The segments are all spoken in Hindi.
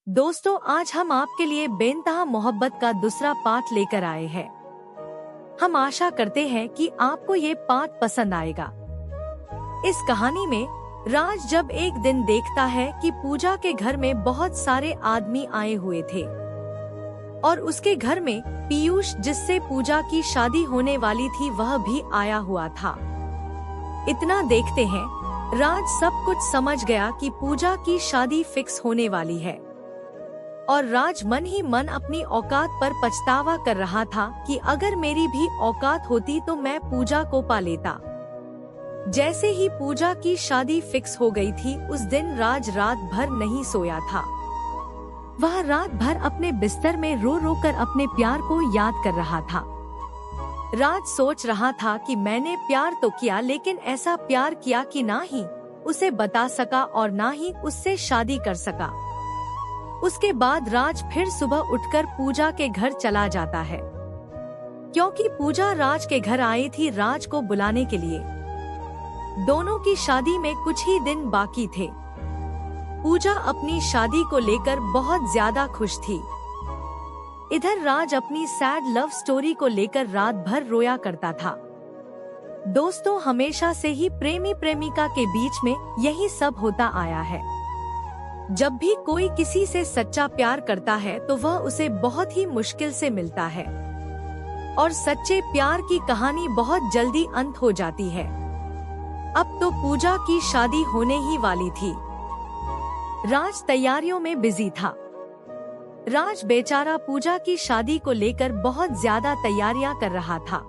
दोस्तों, आज हम आपके लिए बेनतहा मोहब्बत का दूसरा पार्ट लेकर आए हैं। हम आशा करते हैं कि आपको ये पार्ट पसंद आएगा। इस कहानी में राज जब एक दिन देखता है कि पूजा के घर में बहुत सारे आदमी आए हुए थे और उसके घर में पीयूष, जिससे पूजा की शादी होने वाली थी, वह भी आया हुआ था। इतना देखते हैं राज सब कुछ समझ गया कि पूजा की शादी फिक्स होने वाली है और राज मन ही मन अपनी औकात पर पछतावा कर रहा था कि अगर मेरी भी औकात होती तो मैं पूजा को पा लेता। जैसे ही पूजा की शादी फिक्स हो गई थी, उस दिन राज रात भर नहीं सोया था। वह रात भर अपने बिस्तर में रो रो कर अपने प्यार को याद कर रहा था। राज सोच रहा था कि मैंने प्यार तो किया, लेकिन ऐसा प्यार किया कि ना ही उसे बता सका और ना ही उससे शादी कर सका। उसके बाद राज फिर सुबह उठकर पूजा के घर चला जाता है, क्योंकि पूजा राज के घर आई थी राज को बुलाने के लिए। दोनों की शादी में कुछ ही दिन बाकी थे। पूजा अपनी शादी को लेकर बहुत ज्यादा खुश थी। इधर राज अपनी सैड लव स्टोरी को लेकर रात भर रोया करता था। दोस्तों, हमेशा से ही प्रेमी प्रेमिका के बीच में यही सब होता आया है। जब भी कोई किसी से सच्चा प्यार करता है तो वह उसे बहुत ही मुश्किल से मिलता है और सच्चे प्यार की कहानी बहुत जल्दी अंत हो जाती है। अब तो पूजा की शादी होने ही वाली थी। राज तैयारियों में बिजी था। राज बेचारा पूजा की शादी को लेकर बहुत ज्यादा तैयारियां कर रहा था।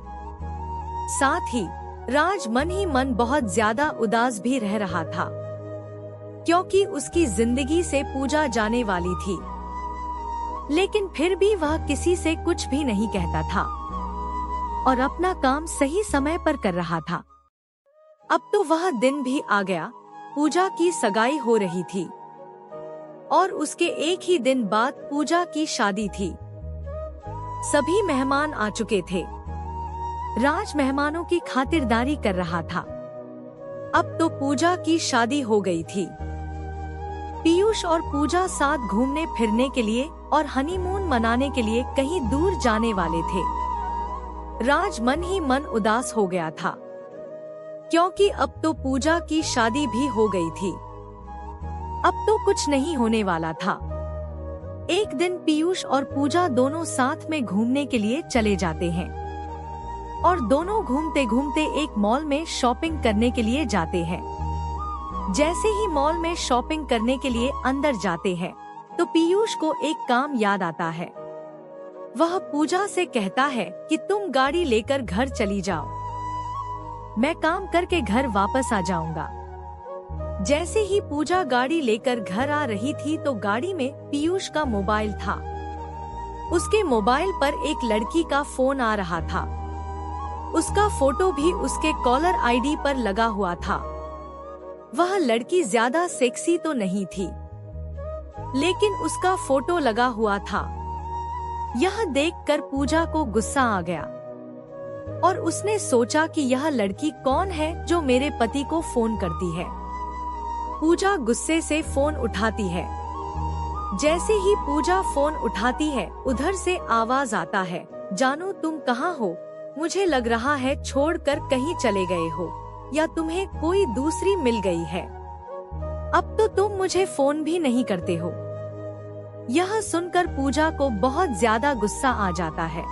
साथ ही राज मन ही मन बहुत ज्यादा उदास भी रह रहा था, क्योंकि उसकी जिंदगी से पूजा जाने वाली थी। लेकिन फिर भी वह किसी से कुछ भी नहीं कहता था और अपना काम सही समय पर कर रहा था। अब तो वह दिन भी आ गया। पूजा की सगाई हो रही थी और उसके एक ही दिन बाद पूजा की शादी थी। सभी मेहमान आ चुके थे। राज मेहमानों की खातिरदारी कर रहा था। अब तो पूजा की शादी हो गई थी। पीयूष और पूजा साथ घूमने फिरने के लिए और हनीमून मनाने के लिए कहीं दूर जाने वाले थे। राज मन ही मन उदास हो गया था, क्योंकि अब तो पूजा की शादी भी हो गई थी। अब तो कुछ नहीं होने वाला था। एक दिन पीयूष और पूजा दोनों साथ में घूमने के लिए चले जाते हैं और दोनों घूमते घूमते एक मॉल में शॉपिंग करने के लिए जाते हैं। जैसे ही मॉल में शॉपिंग करने के लिए अंदर जाते हैं तो पीयूष को एक काम याद आता है। वह पूजा से कहता है कि तुम गाड़ी लेकर घर चली जाओ, मैं काम करके घर वापस आ जाऊंगा। जैसे ही पूजा गाड़ी लेकर घर आ रही थी तो गाड़ी में पीयूष का मोबाइल था। उसके मोबाइल पर एक लड़की का फोन आ रहा था। उसका फोटो भी उसके कॉलर आईडी पर लगा हुआ था। वह लड़की ज्यादा सेक्सी तो नहीं थी, लेकिन उसका फोटो लगा हुआ था। यह देखकर पूजा को गुस्सा आ गया और उसने सोचा कि यह लड़की कौन है जो मेरे पति को फोन करती है। पूजा गुस्से से फोन उठाती है। जैसे ही पूजा फोन उठाती है, उधर से आवाज आता है, जानू तुम कहाँ हो? मुझे लग रहा है छोड़कर कहीं चले गए हो या तुम्हें कोई दूसरी मिल गई है। अब तो तुम मुझे फोन भी नहीं करते हो। यह सुनकर पूजा को बहुत ज्यादा गुस्सा आ जाता है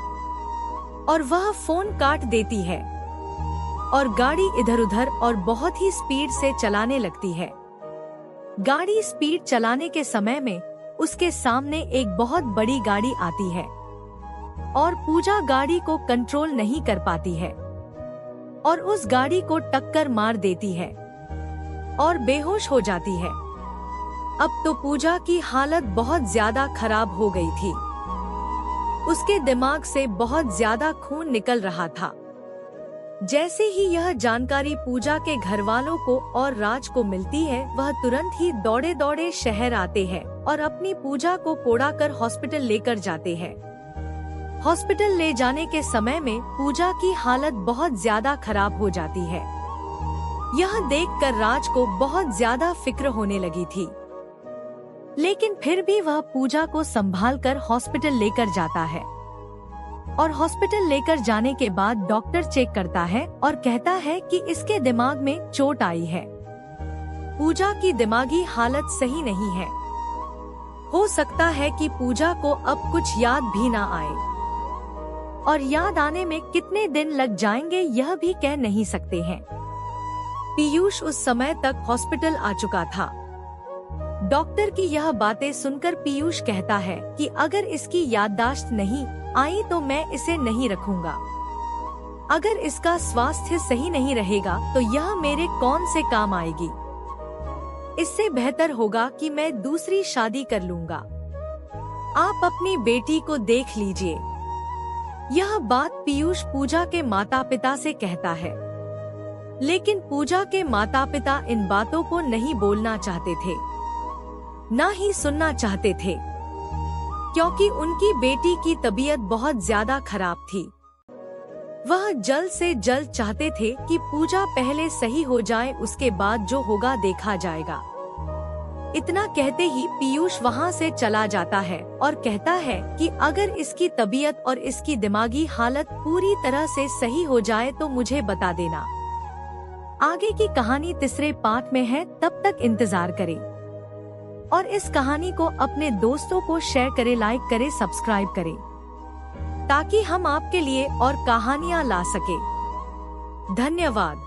और वह फोन काट देती है और गाड़ी इधर उधर और बहुत ही स्पीड से चलाने लगती है। गाड़ी स्पीड चलाने के समय में उसके सामने एक बहुत बड़ी गाड़ी आती है और पूजा गाड़ी को कंट्रोल नहीं कर पाती है और उस गाड़ी को टक्कर मार देती है और बेहोश हो जाती है। अब तो पूजा की हालत बहुत ज्यादा खराब हो गई थी। उसके दिमाग से बहुत ज्यादा खून निकल रहा था। जैसे ही यह जानकारी पूजा के घर वालों को और राज को मिलती है, वह तुरंत ही दौड़े दौड़े शहर आते हैं और अपनी पूजा को कोड़ाकर हॉस्पिटल लेकर जाते हैं। हॉस्पिटल ले जाने के समय में पूजा की हालत बहुत ज्यादा खराब हो जाती है। यह देखकर राज को बहुत ज्यादा फिक्र होने लगी थी। लेकिन फिर भी वह पूजा को संभाल कर हॉस्पिटल लेकर जाता है और हॉस्पिटल लेकर जाने के बाद डॉक्टर चेक करता है और कहता है कि इसके दिमाग में चोट आई है। पूजा की दिमागी हालत सही नहीं है। हो सकता है कि पूजा को अब कुछ याद भी ना आए और याद आने में कितने दिन लग जाएंगे यह भी कह नहीं सकते हैं। पीयूष उस समय तक हॉस्पिटल आ चुका था। डॉक्टर की यह बातें सुनकर पीयूष कहता है कि अगर इसकी याददाश्त नहीं आई तो मैं इसे नहीं रखूंगा। अगर इसका स्वास्थ्य सही नहीं रहेगा तो यह मेरे कौन से काम आएगी। इससे बेहतर होगा कि मैं दूसरी शादी कर लूंगा। आप अपनी बेटी को देख लीजिए। यह बात पीयूष पूजा के माता पिता से कहता है, लेकिन पूजा के माता पिता इन बातों को नहीं बोलना चाहते थे, ना ही सुनना चाहते थे, क्योंकि उनकी बेटी की तबीयत बहुत ज्यादा खराब थी। वह जल्द से जल्द चाहते थे कि पूजा पहले सही हो जाए, उसके बाद जो होगा देखा जाएगा। इतना कहते ही पीयूष वहाँ से चला जाता है और कहता है कि अगर इसकी तबीयत और इसकी दिमागी हालत पूरी तरह से सही हो जाए तो मुझे बता देना। आगे की कहानी तीसरे पार्ट में है, तब तक इंतजार करें और इस कहानी को अपने दोस्तों को शेयर करें, लाइक करें, सब्सक्राइब करें, ताकि हम आपके लिए और कहानियाँ ला सके। धन्यवाद।